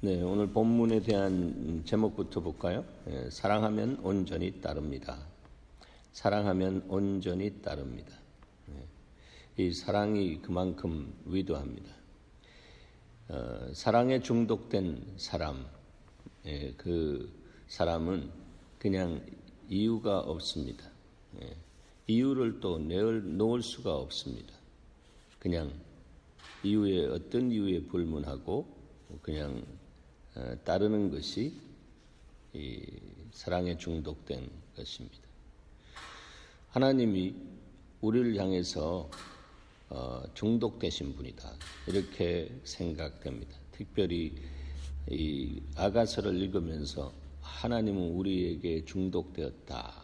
네, 오늘 본문에 대한 제목부터 볼까요? 사랑하면 온전히 따릅니다. 사랑하면 온전히 따릅니다. 이 사랑이 그만큼 위대합니다. 사랑에 중독된 사람, 그 사람은 그냥 이유가 없습니다. 이유를 또 놓을 수가 없습니다. 그냥 어떤 이유에 불문하고 그냥 따르는 것이 이 사랑에 중독된 것입니다. 하나님이 우리를 향해서 중독되신 분이다, 이렇게 생각됩니다. 특별히 이 아가서를 읽으면서 하나님은 우리에게 중독되었다.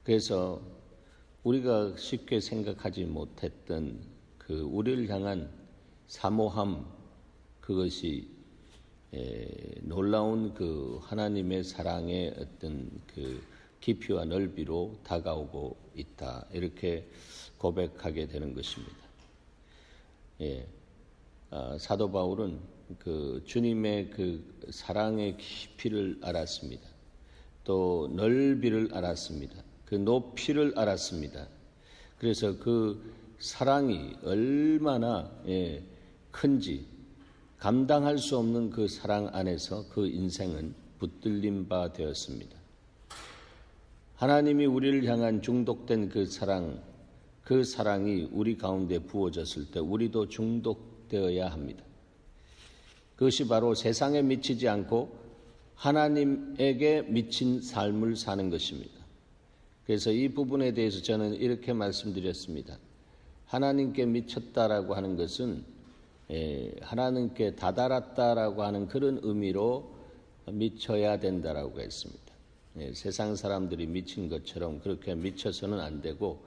그래서 우리가 쉽게 생각하지 못했던 그 우리를 향한 사모함, 그것이 놀라운 그 하나님의 사랑의 어떤 그 깊이와 넓이로 다가오고 있다, 이렇게 고백하게 되는 것입니다. 사도 바울은 그 주님의 그 사랑의 깊이를 알았습니다. 또 넓이를 알았습니다. 그 높이를 알았습니다. 그래서 그 사랑이 얼마나 큰지 감당할 수 없는 그 사랑 안에서 그 인생은 붙들린 바 되었습니다. 하나님이 우리를 향한 중독된 그 사랑이 우리 가운데 부어졌을 때 우리도 중독되어야 합니다. 그것이 바로 세상에 미치지 않고 하나님에게 미친 삶을 사는 것입니다. 그래서 이 부분에 대해서 저는 이렇게 말씀드렸습니다. 하나님께 미쳤다라고 하는 것은 하나님께 다다랐다라고 하는 그런 의미로 미쳐야 된다라고 했습니다. 세상 사람들이 미친 것처럼 그렇게 미쳐서는 안 되고,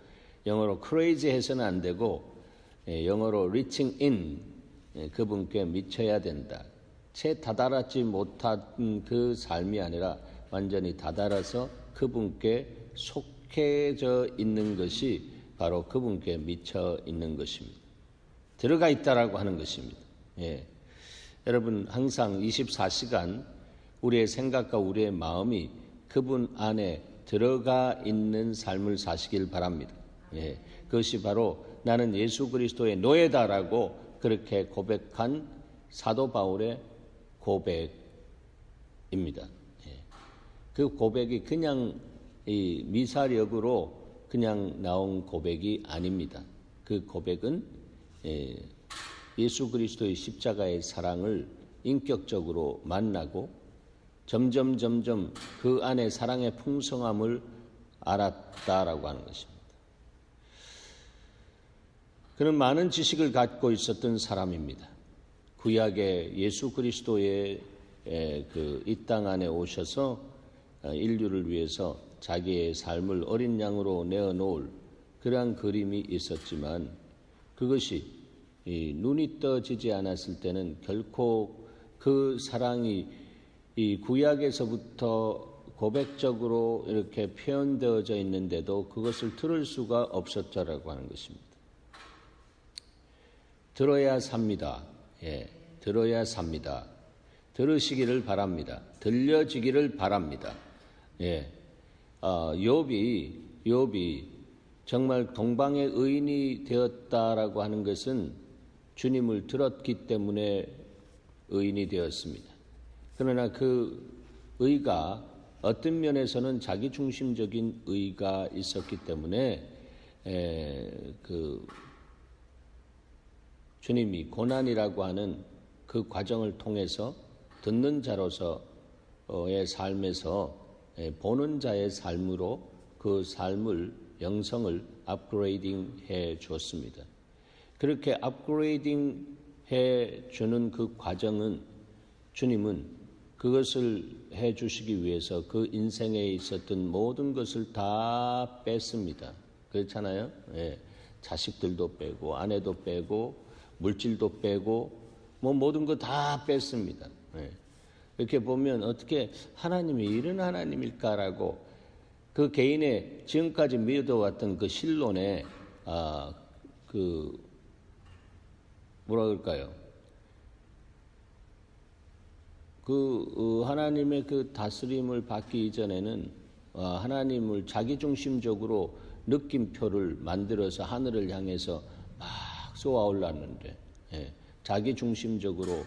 영어로 crazy 해서는 안 되고, 영어로 reaching in, 그분께 미쳐야 된다. 채 다다랐지 못한 그 삶이 아니라 완전히 다다라서 그분께 속해져 있는 것이 바로 그분께 미쳐 있는 것입니다. 들어가 있다라고 하는 것입니다. 여러분, 항상 24시간 우리의 생각과 우리의 마음이 그분 안에 들어가 있는 삶을 사시길 바랍니다. 그것이 바로 나는 예수 그리스도의 노예다라고 그렇게 고백한 사도 바울의 고백입니다. 그 고백이 그냥 이 미사력으로 그냥 나온 고백이 아닙니다. 그 고백은 예수 그리스도의 십자가의 사랑을 인격적으로 만나고 점점 그 안에 사랑의 풍성함을 알았다라고 하는 것입니다. 그는 많은 지식을 갖고 있었던 사람입니다. 구약의 예수 그리스도의 이 땅 안에 오셔서 인류를 위해서 자기의 삶을 어린 양으로 내어놓을 그러한 그림이 있었지만 그것이 눈이 떠지지 않았을 때는 결코 그 사랑이 이 구약에서부터 고백적으로 이렇게 표현되어져 있는데도 그것을 들을 수가 없었다라고 하는 것입니다. 들어야 삽니다. 들어야 삽니다. 들으시기를 바랍니다. 들려지기를 바랍니다. 욥이 정말 동방의 의인이 되었다라고 하는 것은 주님을 들었기 때문에 의인이 되었습니다. 그러나 그 의가 어떤 면에서는 자기중심적인 의가 있었기 때문에 그 주님이 고난이라고 하는 그 과정을 통해서 듣는 자로서의 삶에서 보는 자의 삶으로 그 삶을, 영성을 업그레이딩 해 주었습니다. 그렇게 업그레이딩 해 주는 그 과정은 주님은 그것을 해 주시기 위해서 그 인생에 있었던 모든 것을 다 뺐습니다. 그렇잖아요? 자식들도 빼고 아내도 빼고 물질도 빼고 모든 거 다 뺐습니다. 이렇게 보면 어떻게 하나님이 이런 하나님일까라고 그 개인의 지금까지 믿어왔던 그 신론에 그 뭐라 그럴까요? 하나님의 그 다스림을 받기 이전에는 하나님을 자기중심적으로 느낌표를 만들어서 하늘을 향해서 막 쏘아 올랐는데, 자기중심적으로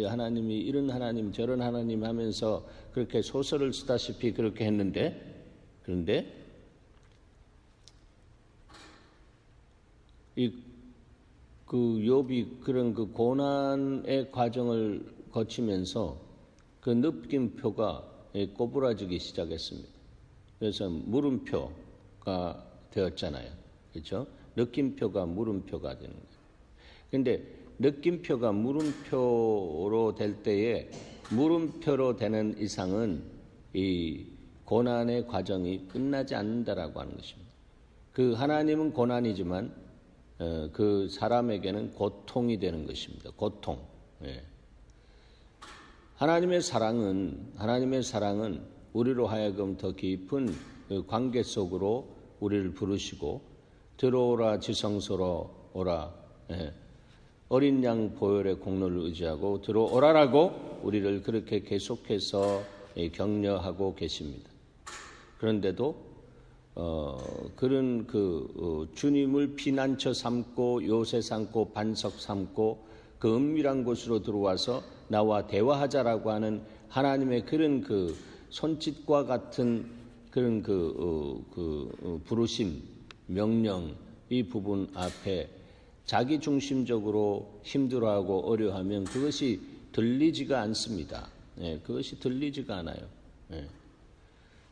하나님이 이런 하나님 저런 하나님 하면서 그렇게 소설을 쓰다시피 그렇게 했는데, 그런데 그 욥이 그런 그 고난의 과정을 거치면서 그 느낌표가 꼬부라지기 시작했습니다. 그래서 물음표가 되었잖아요. 그렇죠? 느낌표가 물음표가 되는 거예요. 그런데 느낌표가 물음표로 될 때에 물음표로 되는 이상은 이 고난의 과정이 끝나지 않는다라고 하는 것입니다. 그 하나님은 고난이지만 그 사람에게는 고통이 되는 것입니다. 고통. 하나님의 사랑은 우리로 하여금 더 깊은 그 관계 속으로 우리를 부르시고 들어오라 지성소로 오라. 어린 양 보혈의 공로를 의지하고 들어오라라고 우리를 그렇게 계속해서 격려하고 계십니다. 그런데도 그런 주님을 피난처 삼고 요새 삼고 반석 삼고 그 은밀한 곳으로 들어와서 나와 대화하자라고 하는 하나님의 그런 그 손짓과 같은 그런 부르심, 명령 이 부분 앞에 자기 중심적으로 힘들어하고 어려워하면 그것이 들리지가 않습니다. 그것이 들리지가 않아요.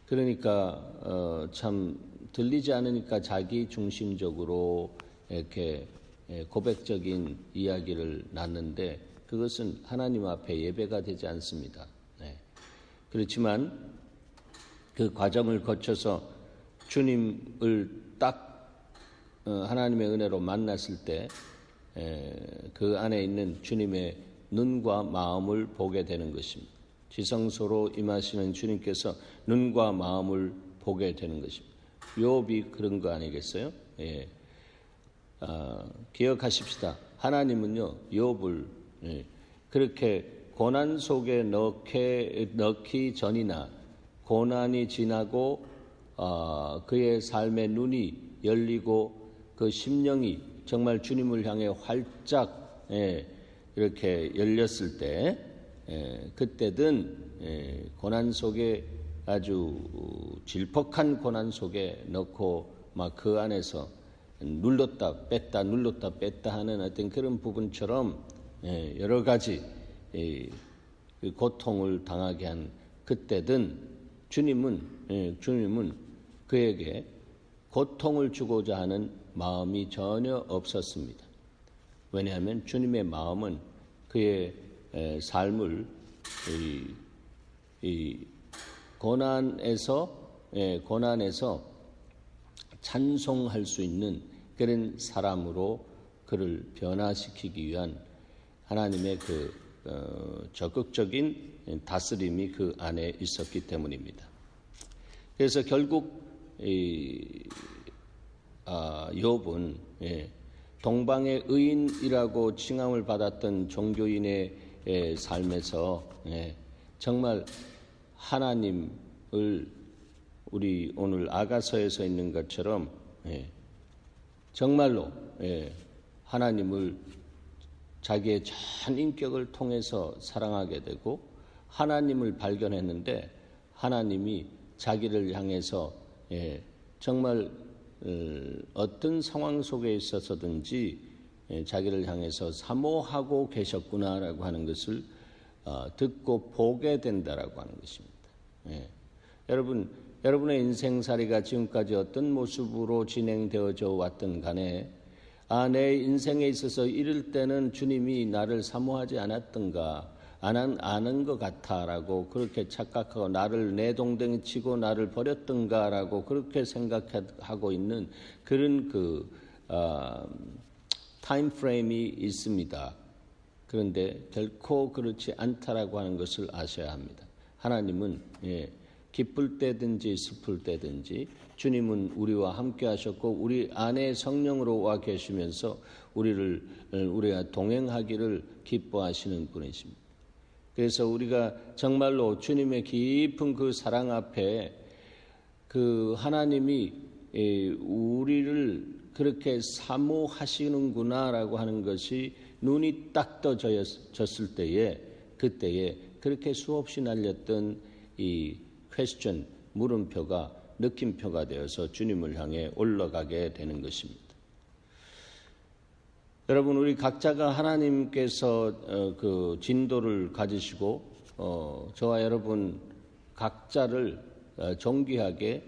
그러니까 참 들리지 않으니까 자기 중심적으로 이렇게 고백적인 이야기를 낳는데 그것은 하나님 앞에 예배가 되지 않습니다. 그렇지만 그 과정을 거쳐서 주님을 딱 하나님의 은혜로 만났을 때 그 안에 있는 주님의 눈과 마음을 보게 되는 것입니다. 지성소로 임하시는 주님께서 눈과 마음을 보게 되는 것입니다. 욥이 그런 거 아니겠어요? 기억하십시다. 하나님은요 욥을 그렇게 고난 속에 넣기 전이나 고난이 지나고 그의 삶의 눈이 열리고 그 심령이 정말 주님을 향해 활짝 이렇게 열렸을 때 그때든 고난 속에 아주 질퍽한 고난 속에 넣고 막 그 안에서 눌렀다 뺐다 하는 어떤 그런 부분처럼 여러 가지 고통을 당하게 한 그때든 주님은 그에게 고통을 주고자 하는 마음이 전혀 없었습니다. 왜냐하면 주님의 마음은 그의 삶을 이 고난에서 찬송할 수 있는 그런 사람으로 그를 변화시키기 위한 하나님의 그 적극적인 다스림이 그 안에 있었기 때문입니다. 그래서 결국 욥은 동방의 의인이라고 칭함을 받았던 종교인의 삶에서 정말 하나님을 우리 오늘 아가서에서 있는 것처럼 정말로 하나님을 자기의 전 인격을 통해서 사랑하게 되고 하나님을 발견했는데 하나님이 자기를 향해서 정말 어떤 상황 속에 있어서든지 자기를 향해서 사모하고 계셨구나라고 하는 것을 듣고 보게 된다라고 하는 것입니다. 여러분의 인생살이가 지금까지 어떤 모습으로 진행되어져 왔든 간에 내 인생에 있어서 이럴 때는 주님이 나를 사모하지 않았던가 안 아는 것 같아라고 그렇게 착각하고 나를 내동댕이 치고 나를 버렸던가라고 그렇게 생각하고 있는 그런 타임 프레임이 있습니다. 그런데 결코 그렇지 않다라고 하는 것을 아셔야 합니다. 하나님은 기쁠 때든지 슬플 때든지 주님은 우리와 함께 하셨고 우리 안에 성령으로 와 계시면서 우리와 동행하기를 기뻐하시는 분이십니다. 그래서 우리가 정말로 주님의 깊은 그 사랑 앞에 그 하나님이 우리를 그렇게 사모하시는구나라고 하는 것이 눈이 딱 떠졌을 때에, 그때에 그렇게 수없이 날렸던 이 퀘스천, 물음표가 느낌표가 되어서 주님을 향해 올라가게 되는 것입니다. 여러분, 우리 각자가 하나님께서 그 진도를 가지시고 저와 여러분 각자를 존귀하게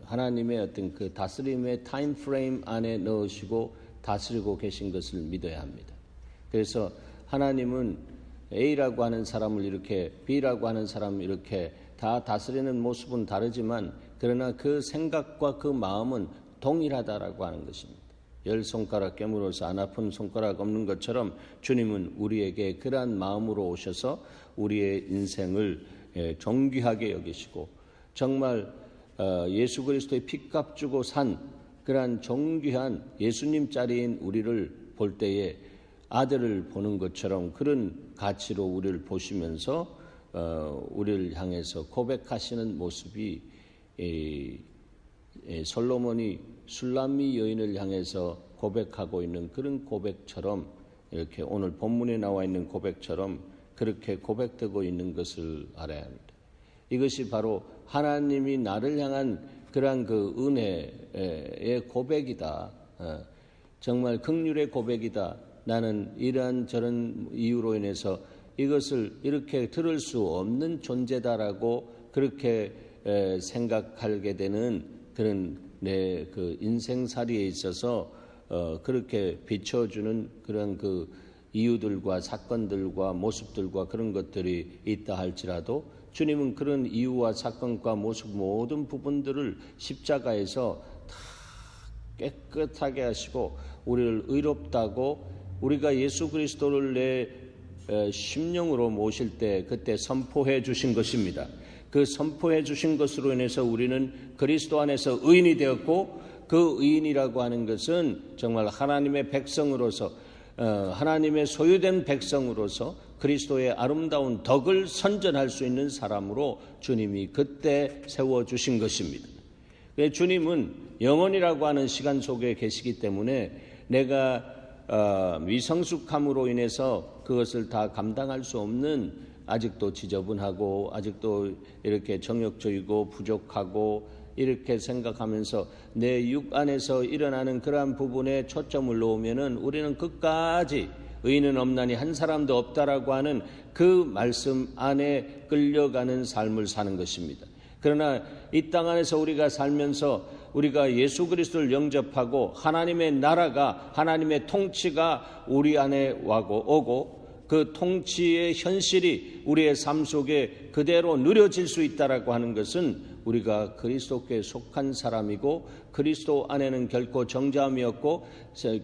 하나님의 어떤 그 다스림의 타임 프레임 안에 넣으시고 다스리고 계신 것을 믿어야 합니다. 그래서 하나님은 A라고 하는 사람을 이렇게, B라고 하는 사람을 이렇게 다 다스리는 모습은 다르지만 그러나 그 생각과 그 마음은 동일하다라고 하는 것입니다. 10손가락 깨물어서 안 아픈 손가락 없는 것처럼 주님은 우리에게 그러한 마음으로 오셔서 우리의 인생을 존귀하게 여기시고 정말 예수 그리스도의 피값 주고 산 그러한 존귀한 예수님 자리인 우리를 볼 때에 아들을 보는 것처럼 그런 가치로 우리를 보시면서 우리를 향해서 고백하시는 모습이 솔로몬이 술람미 여인을 향해서 고백하고 있는 그런 고백처럼, 이렇게 오늘 본문에 나와 있는 고백처럼 그렇게 고백되고 있는 것을 알아야 합니다. 이것이 바로 하나님이 나를 향한 그러한 그 은혜의 고백이다. 정말 긍휼의 고백이다. 나는 이러한 저런 이유로 인해서 이것을 이렇게 들을 수 없는 존재다라고 그렇게 생각하게 되는 그런 내 그 인생살이에 있어서 그렇게 비춰주는 그런 그 이유들과 사건들과 모습들과 그런 것들이 있다 할지라도 주님은 그런 이유와 사건과 모습 모든 부분들을 십자가에서 다 깨끗하게 하시고 우리를 의롭다고, 우리가 예수 그리스도를 내 심령으로 모실 때 그때 선포해 주신 것입니다. 그 선포해 주신 것으로 인해서 우리는 그리스도 안에서 의인이 되었고, 그 의인이라고 하는 것은 정말 하나님의 백성으로서, 하나님의 소유된 백성으로서 그리스도의 아름다운 덕을 선전할 수 있는 사람으로 주님이 그때 세워주신 것입니다. 주님은 영원이라고 하는 시간 속에 계시기 때문에 내가 미성숙함으로 인해서 그것을 다 감당할 수 없는, 아직도 지저분하고 아직도 이렇게 정욕적이고 부족하고 이렇게 생각하면서 내 육 안에서 일어나는 그러한 부분에 초점을 놓으면은 우리는 끝까지 의인은 없나니 한 사람도 없다라고 하는 그 말씀 안에 끌려가는 삶을 사는 것입니다. 그러나 이 땅 안에서 우리가 살면서 우리가 예수 그리스도를 영접하고 하나님의 나라가, 하나님의 통치가 우리 안에 오고 그 통치의 현실이 우리의 삶 속에 그대로 누려질 수 있다라고 하는 것은 우리가 그리스도께 속한 사람이고 그리스도 안에는 결코 정죄함이 없고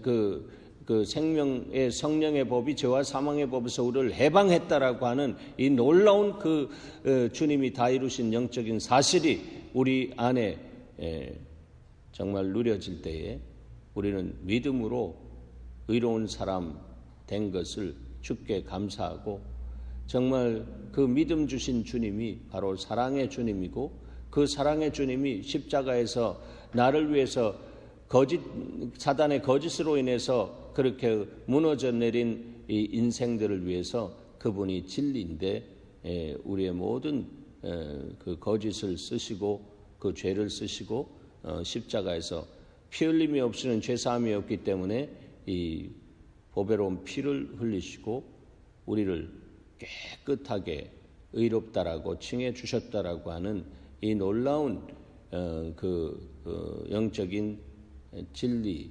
그 생명의 성령의 법이 죄와 사망의 법에서 우리를 해방했다라고 하는 이 놀라운 그 주님이 다 이루신 영적인 사실이 우리 안에 정말 누려질 때에 우리는 믿음으로 의로운 사람 된 것을 주께 감사하고, 정말 그 믿음 주신 주님이 바로 사랑의 주님이고 그 사랑의 주님이 십자가에서 나를 위해서 사단의 거짓으로 인해서 그렇게 무너져 내린 이 인생들을 위해서 그분이 진리인데 우리의 모든 그 거짓을 쓰시고 그 죄를 쓰시고 십자가에서 피 흘림이 없이는 죄사함이 없기 때문에 이 보배로운 피를 흘리시고 우리를 깨끗하게 의롭다라고 칭해 주셨다라고 하는 이 놀라운 영적인 진리,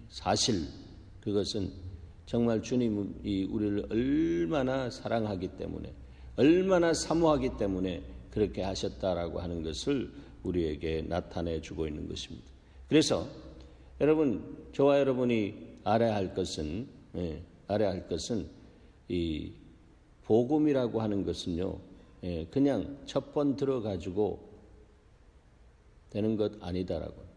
사실, 그것은 정말 주님이 우리를 얼마나 사랑하기 때문에, 얼마나 사모하기 때문에 그렇게 하셨다라고 하는 것을 우리에게 나타내 주고 있는 것입니다. 그래서 여러분, 저와 여러분이 알아야 할 것은 이 복음이라고 하는 것은요, 그냥 첫 번 들어가지고 되는 것 아니다라고.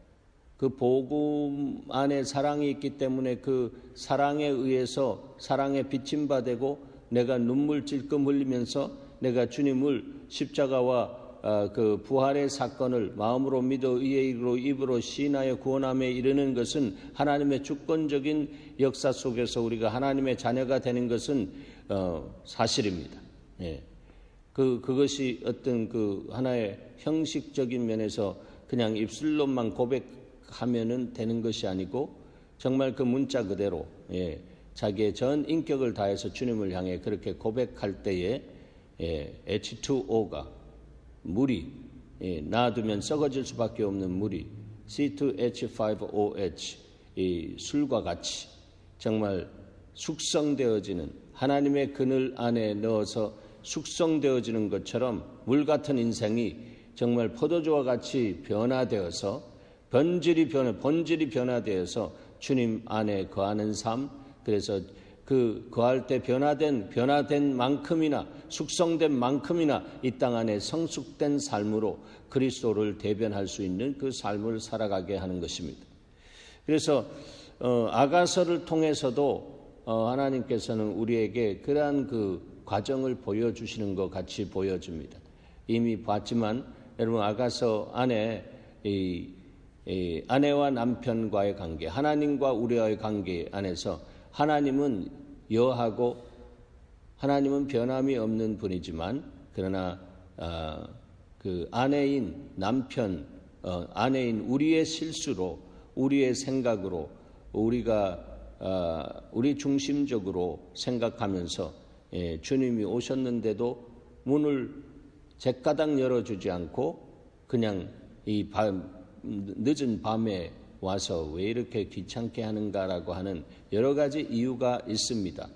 그 복음 안에 사랑이 있기 때문에 그 사랑에 의해서 사랑에 비침받고 내가 눈물 찔끔 흘리면서 내가 주님을 십자가와 그 부활의 사건을 마음으로 믿어 의에 이르러 입으로 시인하여 구원함에 이르는 것은 하나님의 주권적인 역사 속에서 우리가 하나님의 자녀가 되는 것은 사실입니다. 예. 그것이 어떤 그 하나의 형식적인 면에서 그냥 입술로만 고백하면은 되는 것이 아니고 정말 그 문자 그대로 자기의 전 인격을 다해서 주님을 향해 그렇게 고백할 때에 H2O가 물이 놔두면 썩어질 수밖에 없는 물이 C2H5OH 이 술과 같이 정말 숙성되어지는 하나님의 그늘 안에 넣어서 숙성되어지는 것처럼 물 같은 인생이 정말 포도주와 같이 변화되어서 본질이 변화되어서 주님 안에 거하는 삶, 그래서 그 거할 때 변화된 만큼이나 숙성된 만큼이나 이 땅 안에 성숙된 삶으로 그리스도를 대변할 수 있는 그 삶을 살아가게 하는 것입니다. 그래서 아가서를 통해서도 하나님께서는 우리에게 그러한 그 과정을 보여주시는 것 같이 보여줍니다. 이미 봤지만 여러분 아가서 안에 이 아내와 남편과의 관계, 하나님과 우리와의 관계 안에서 하나님은 여하고 하나님은 변함이 없는 분이지만 그러나 그 아내인 남편, 아내인 우리의 실수로 우리의 생각으로 우리가 우리 중심적으로 생각하면서 주님이 오셨는데도 문을 제까닥 열어주지 않고 그냥 이 늦은 밤에 와서 왜 이렇게 귀찮게 하는가라고 하는 여러 가지 이유가 있습니다.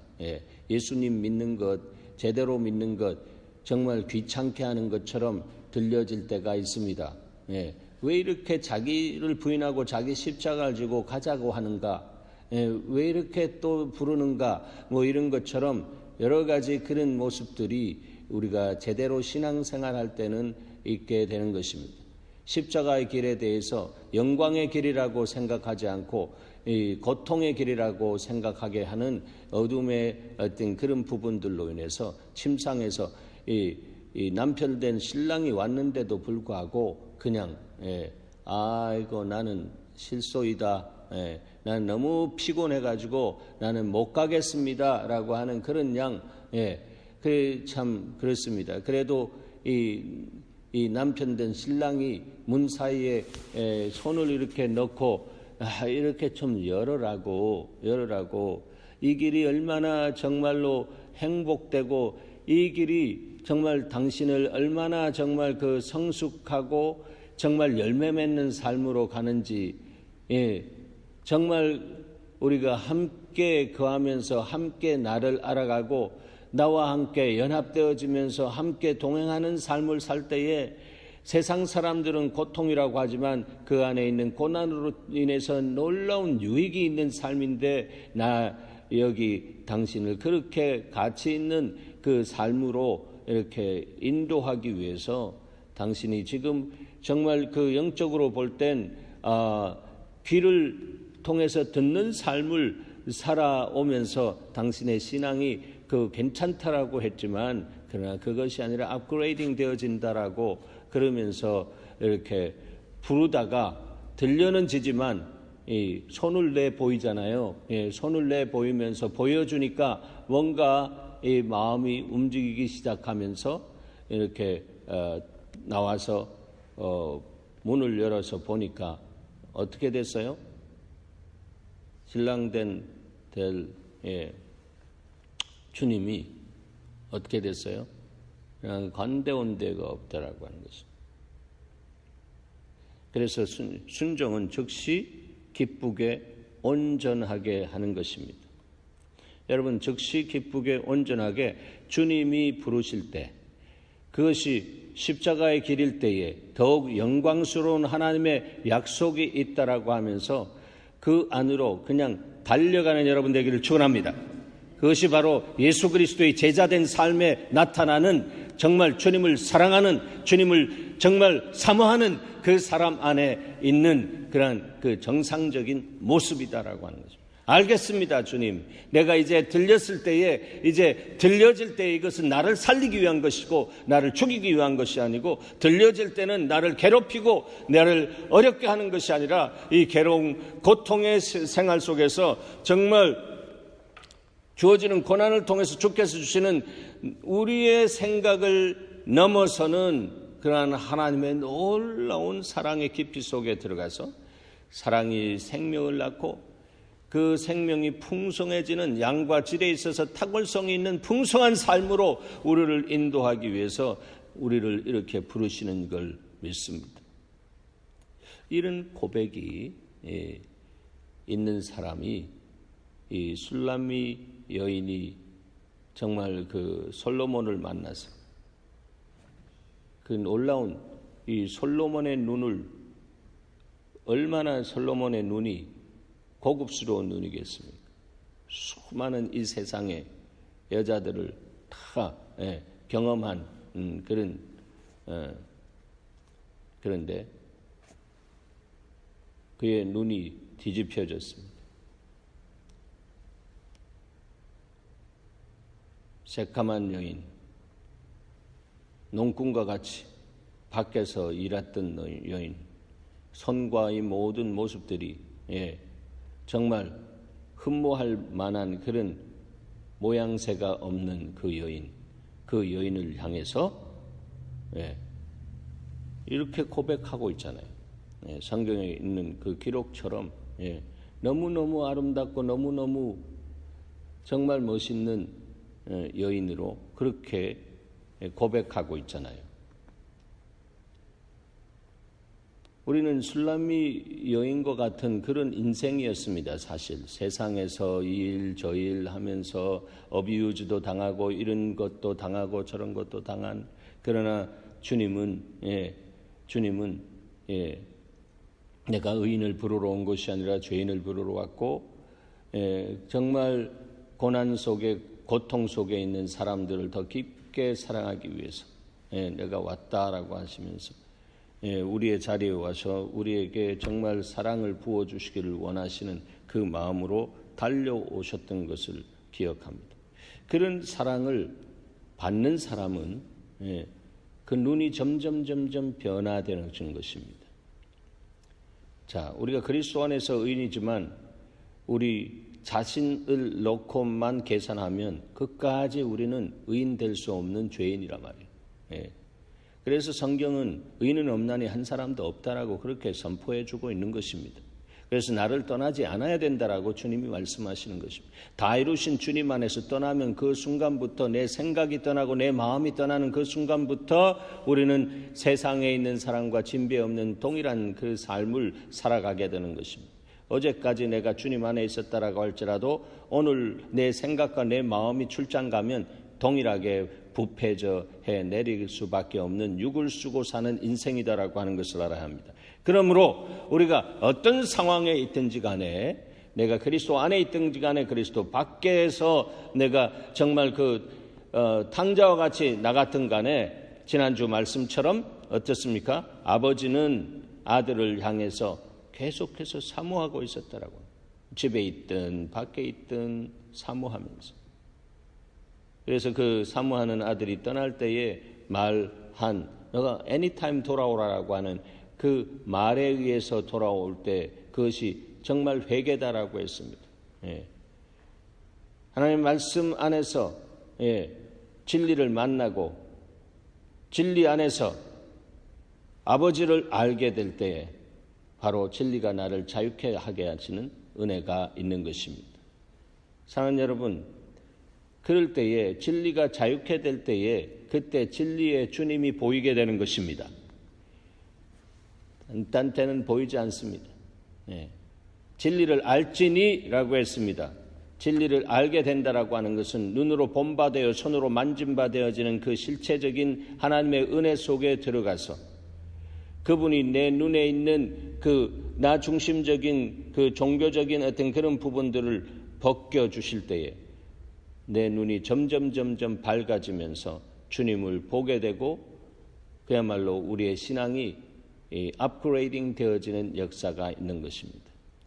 예수님 믿는 것, 제대로 믿는 것 정말 귀찮게 하는 것처럼 들려질 때가 있습니다. 왜 이렇게 자기를 부인하고 자기 십자가를 지고 가자고 하는가? 왜 이렇게 또 부르는가? 뭐 이런 것처럼 여러 가지 그런 모습들이 우리가 제대로 신앙생활할 때는 있게 되는 것입니다. 십자가의 길에 대해서 영광의 길이라고 생각하지 않고 이 고통의 길이라고 생각하게 하는 어둠의 어떤 그런 부분들로 인해서 침상에서 이 남편 된 신랑이 왔는데도 불구하고 그냥 아이고 나는 실소이다. 나는 너무 피곤해가지고 나는 못 가겠습니다라고 하는 그런 참 그렇습니다. 그래도 이 남편 된 신랑이 문 사이에 손을 이렇게 넣고 이렇게 좀 열으라고 이 길이 얼마나 정말로 행복되고 이 길이 정말 당신을 얼마나 정말 그 성숙하고 정말 열매 맺는 삶으로 가는지 정말 우리가 함께 거하면서 함께 나를 알아가고 나와 함께 연합되어지면서 함께 동행하는 삶을 살 때에 세상 사람들은 고통이라고 하지만 그 안에 있는 고난으로 인해서 놀라운 유익이 있는 삶인데 나 여기 당신을 그렇게 가치 있는 그 삶으로 이렇게 인도하기 위해서 당신이 지금 정말 그 영적으로 볼 땐 귀를 통해서 듣는 삶을 살아오면서 당신의 신앙이 그 괜찮다라고 했지만 그러나 그것이 아니라 업그레이딩 되어진다라고 그러면서 이렇게 부르다가 들려는 지지만 손을 내 보이잖아요. 손을 내 보이면서 보여주니까 뭔가 이 마음이 움직이기 시작하면서 이렇게 나와서 문을 열어서 보니까 어떻게 됐어요? 신랑 될 주님이 어떻게 됐어요? 그냥 관대온 데가 없다라고 하는 것입니다. 그래서 순종은 즉시 기쁘게 온전하게 하는 것입니다. 여러분 즉시 기쁘게 온전하게 주님이 부르실 때 그것이 십자가의 길일 때에 더욱 영광스러운 하나님의 약속이 있다라고 하면서 그 안으로 그냥 달려가는 여러분 되기를 축원합니다. 그것이 바로 예수 그리스도의 제자된 삶에 나타나는 정말 주님을 사랑하는 주님을 정말 사모하는 그 사람 안에 있는 그런 그 정상적인 모습이다라고 하는 것입니다. 알겠습니다, 주님. 내가 이제 들렸을 때에, 이제 들려질 때에 이것은 나를 살리기 위한 것이고 나를 죽이기 위한 것이 아니고, 들려질 때는 나를 괴롭히고 나를 어렵게 하는 것이 아니라 이 괴로운 고통의 생활 속에서 정말 주어지는 고난을 통해서 주께서 주시는 우리의 생각을 넘어서는 그러한 하나님의 놀라운 사랑의 깊이 속에 들어가서 사랑이 생명을 낳고 그 생명이 풍성해지는, 양과 질에 있어서 탁월성이 있는 풍성한 삶으로 우리를 인도하기 위해서 우리를 이렇게 부르시는 걸 믿습니다. 이런 고백이 있는 사람이 이 술람미 여인이 정말 그 솔로몬을 만나서 그 놀라운 이 솔로몬의 눈을, 얼마나 솔로몬의 눈이 고급스러운 눈이겠습니까? 수많은 이 세상의 여자들을 다 경험한 그런데 그의 눈이 뒤집혀졌습니다. 새카만 여인, 농꾼과 같이 밖에서 일했던 여인, 손과 이 모든 모습들이 정말 흠모할 만한 그런 모양새가 없는 그 여인을 향해서 이렇게 고백하고 있잖아요. 성경에 있는 그 기록처럼 너무너무 아름답고 너무너무 정말 멋있는 여인으로 그렇게 고백하고 있잖아요. 우리는 술람미 여인과 같은 그런 인생이었습니다. 사실 세상에서 이 일 저 일 하면서 어비유즈도 당하고 이런 것도 당하고 저런 것도 당한, 그러나 주님은 내가 의인을 부르러 온 것이 아니라 죄인을 부르러 왔고, 정말 고난 속에, 고통 속에 있는 사람들을 더 깊게 사랑하기 위해서 내가 왔다라고 하시면서 우리의 자리에 와서 우리에게 정말 사랑을 부어주시기를 원하시는 그 마음으로 달려오셨던 것을 기억합니다. 그런 사랑을 받는 사람은 그 눈이 점점 변화되는 것입니다. 자, 우리가 그리스도 안에서 의인이지만 우리 자신을 놓고만 계산하면 끝까지 우리는 의인 될 수 없는 죄인이란 말이에요. 그래서 성경은 의인은 없나니 한 사람도 없다라고 그렇게 선포해주고 있는 것입니다. 그래서 나를 떠나지 않아야 된다라고 주님이 말씀하시는 것입니다. 다 이루신 주님 안에서 떠나면 그 순간부터 내 생각이 떠나고 내 마음이 떠나는 그 순간부터 우리는 세상에 있는 사람과 진배 없는 동일한 그 삶을 살아가게 되는 것입니다. 어제까지 내가 주님 안에 있었다라고 할지라도 오늘 내 생각과 내 마음이 출장 가면 동일하게 부패져 해내릴 수밖에 없는 육을 쓰고 사는 인생이다라고 하는 것을 알아야 합니다. 그러므로 우리가 어떤 상황에 있든지 간에, 내가 그리스도 안에 있든지 간에 그리스도 밖에서 내가 정말 탕자와 같이 나갔든 간에 지난주 말씀처럼 어떻습니까? 아버지는 아들을 향해서 계속해서 사모하고 있었다라고. 집에 있든 밖에 있든 사모하면서. 그래서 그 사모하는 아들이 떠날 때에 말한, 너가 anytime 돌아오라라고 하는 그 말에 의해서 돌아올 때 그것이 정말 회개다라고 했습니다. 하나님의 말씀 안에서 진리를 만나고 진리 안에서 아버지를 알게 될 때에 바로 진리가 나를 자유케 하게 하시는 은혜가 있는 것입니다. 사랑하는 여러분, 그럴 때에 진리가 자유케 될 때에 그때 진리의 주님이 보이게 되는 것입니다. 딴 때는 보이지 않습니다. 진리를 알지니라고 했습니다. 진리를 알게 된다라고 하는 것은 눈으로 본바되어 손으로 만진바되어지는 그 실체적인 하나님의 은혜 속에 들어가서 그분이 내 눈에 있는 그 나 중심적인 그 종교적인 어떤 그런 부분들을 벗겨주실 때에 내 눈이 점점 밝아지면서 주님을 보게 되고 그야말로 우리의 신앙이 업그레이딩 되어지는 역사가 있는 것입니다.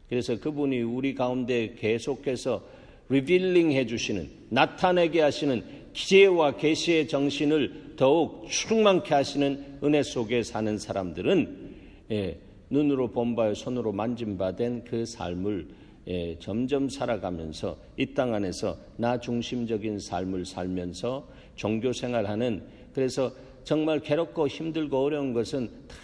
그래서 그분이 우리 가운데 계속해서 리빌링 해주시는, 나타내게 하시는 지혜와 계시의 정신을 더욱 충만케 하시는 은혜 속에 사는 사람들은 눈으로 본 바요 손으로 만진 바 된 그 삶을 점점 살아가면서 이 땅 안에서 나 중심적인 삶을 살면서 종교 생활하는, 그래서 정말 괴롭고 힘들고 어려운 것은 다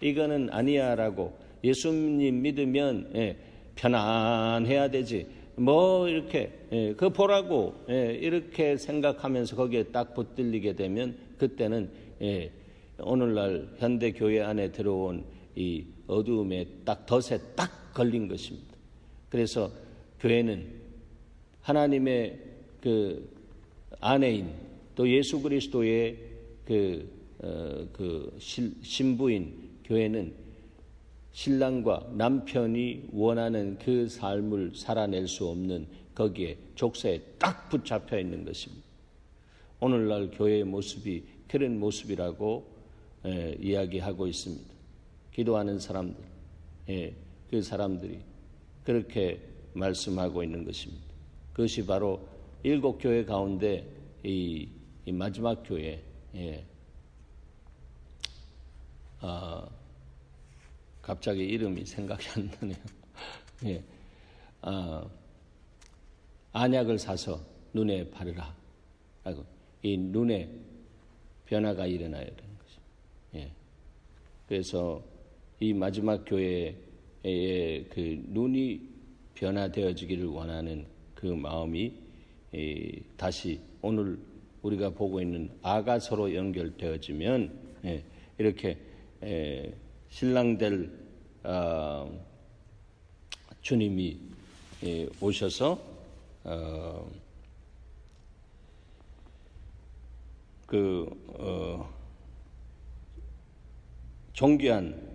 이거는 아니야 라고, 예수님 믿으면 편안해야 되지 뭐 이렇게 그 보라고 이렇게 생각하면서 거기에 딱 붙들리게 되면 그때는 오늘날 현대 교회 안에 들어온 이 어두움에 딱 덫에 딱 걸린 것입니다. 그래서 교회는 하나님의 그 아내인 또 예수 그리스도의 그 신부인 교회는 신랑과 남편이 원하는 그 삶을 살아낼 수 없는 거기에 족쇄에 딱 붙잡혀 있는 것입니다. 오늘날 교회의 모습이 그런 모습이라고 이야기하고 있습니다. 기도하는 사람들, 그 사람들이 그렇게 말씀하고 있는 것입니다. 그것이 바로 7교회 가운데 이 마지막 교회, 갑자기 이름이 생각이 안 나네요. 안약을 사서 눈에 바르라 하고, 이 눈에 변화가 일어나야 되는 것입니다. 그래서 이 마지막 교회의 그 눈이 변화되어지기를 원하는 그 마음이 다시 오늘 우리가 보고 있는 아가서로 연결되어지면 이렇게 신랑 될 주님이 오셔서 존귀한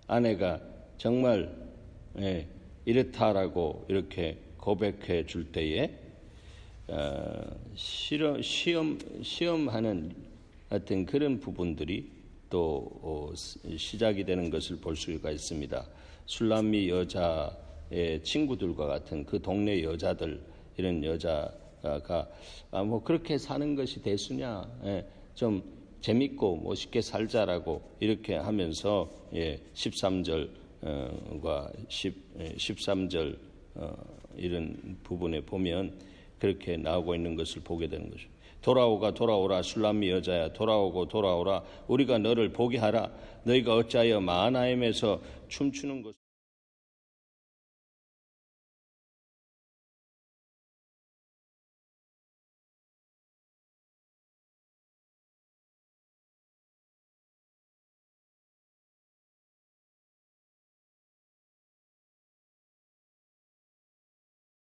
아내가 정말 이렇다라고 이렇게 고백해 줄 때에 시험하는 어떤 그런 부분들이 또 시작이 되는 것을 볼 수가 있습니다. 술람미 여자의 친구들과 같은 그 동네 여자들, 이런 여자가 뭐 그렇게 사는 것이 대수냐, 좀 재밌고 멋있게 살자라고 이렇게 하면서 13절과 13절 이런 부분에 보면 그렇게 나오고 있는 것을 보게 되는 것이죠. 돌아오라 술람미 여자야, 돌아오라, 우리가 너를 보게 하라. 너희가 어찌하여 마하나임에서 춤추는 것